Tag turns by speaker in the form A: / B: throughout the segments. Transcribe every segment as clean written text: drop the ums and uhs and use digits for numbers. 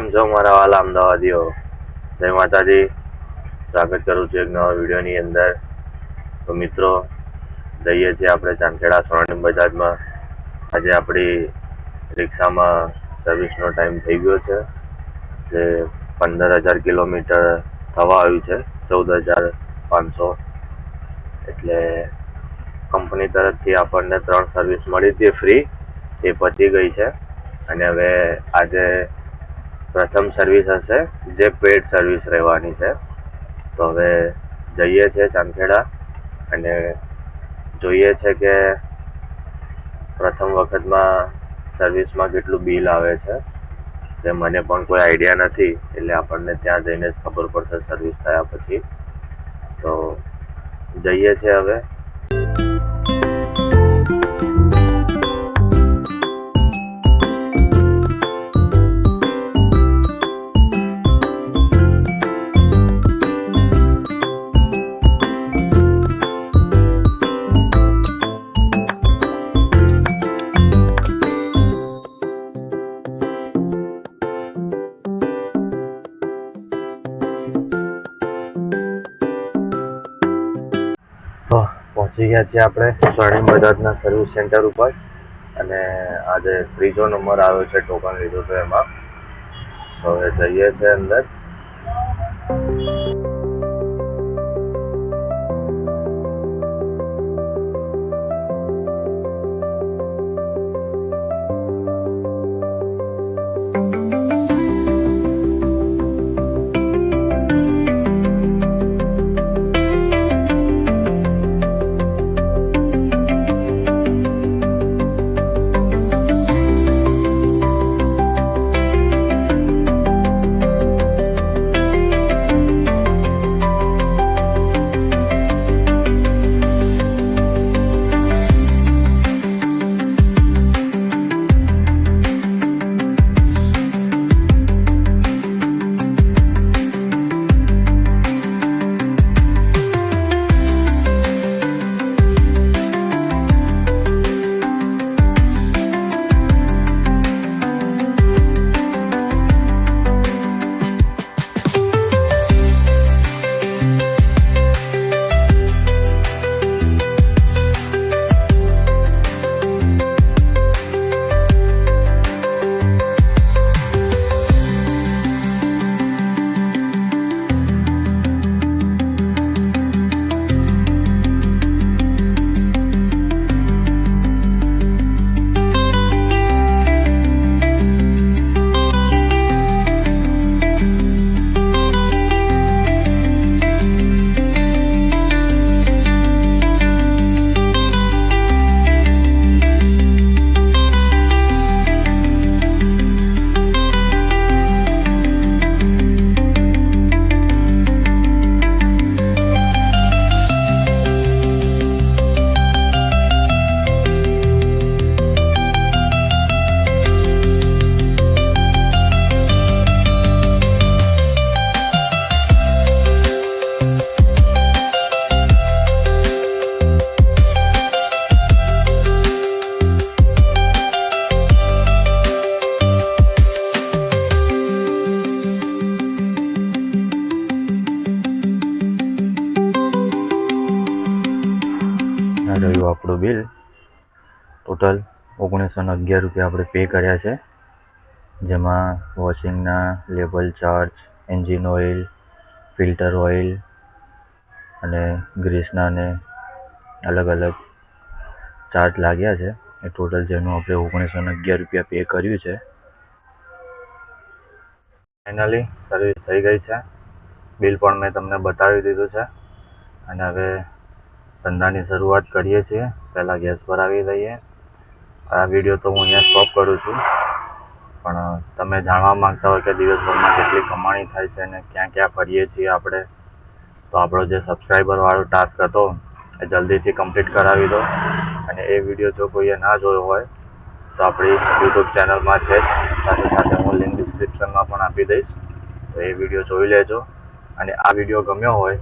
A: કેમ છો મારા વાલા અમદાવાદીઓ? જય માતાજી. સ્વાગત કરું છું એક નવા વિડીયોની અંદર. તો મિત્રો, જઈએ છીએ આપણે ચાંદખેડા સ્વર્ણિમ બજાજમાં. આજે આપણી રિક્ષામાં સર્વિસનો ટાઈમ થઈ ગયો છે, જે 15,000 કિલોમીટર થવા આવ્યું છે, 14,500. એટલે કંપની તરફથી આપણને 3 સર્વિસ મળી હતી ફ્રી, એ પતી ગઈ છે. અને હવે આજે પ્રથમ સર્વિસ હશે, જે પેડ સર્વિસ રહેવાની છે. તો હવે જઈએ છીએ ચાંદખેડા અને જોઈએ છે કે પ્રથમ વખતમાં સર્વિસમાં કેટલું બિલ આવે છે. જે મને પણ કોઈ આઈડિયા નથી, એટલે આપણને ત્યાં જઈને જ ખબર પડશે સર્વિસ થયા પછી. તો જઈએ છીએ હવે. પહોંચી ગયા છીએ આપણે સ્વર્ણિમ બજાજના સર્વિસ સેન્ટર ઉપર, અને આજે ત્રીજો નંબર આવ્યો છે ટોકન લીધું તો એમાં. તો હવે જઈએ છીએ અંદર. રહ્યું આપણું બિલ. ટોટલ 1911 રૂપિયા આપણે પે કર્યા છે, જેમાં વોશિંગના label charge, engine oil, filter oil અને ગ્રીસના ને અલગ અલગ ચાર્જ લાગ્યા છે. એ ટોટલ જેનું આપણે 1911 રૂપિયા પે કર્યું છે. ફાઇનલી સર્વિસ થઈ ગઈ છે. બિલ પણ મેં તમને બતાવી દીધું છે. અને હવે ધંધાની શરૂઆત કરીએ છીએ. પહેલાં ગેસ ભરાવી દઈએ. આ વિડીયો તો હું અહીંયા સ્ટોપ કરું છું, પણ તમે જાણવા માંગતા હોય કે દિવસભરમાં કેટલી કમાણી થાય છે અને ક્યાં ક્યાં ફરીએ છીએ આપણે, તો આપણો જે સબસ્ક્રાઈબરવાળો ટાસ્ક હતો એ જલ્દીથી કમ્પ્લીટ કરાવી દો. અને એ વિડીયો જો કોઈએ ના જોયો હોય તો આપણી યુટ્યુબ ચેનલમાં છે જ, સાથે સાથે હું લિંક ડિસ્ક્રિપ્શનમાં પણ આપી દઈશ. તો એ વિડીયો જોઈ લેજો. અને આ વિડીયો ગમ્યો હોય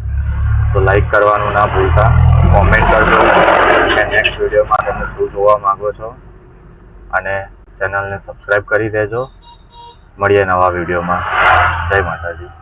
A: તો લાઈક કરવાનું ના ભૂલતા. કોમેન્ટ કરજો કે નેક્સ્ટ વિડીયોમાં તમે શું જોવા માગો છો, અને ચેનલને સબસ્ક્રાઈબ કરી દેજો. મળીએ નવા વિડીયોમાં. જય માતાજી.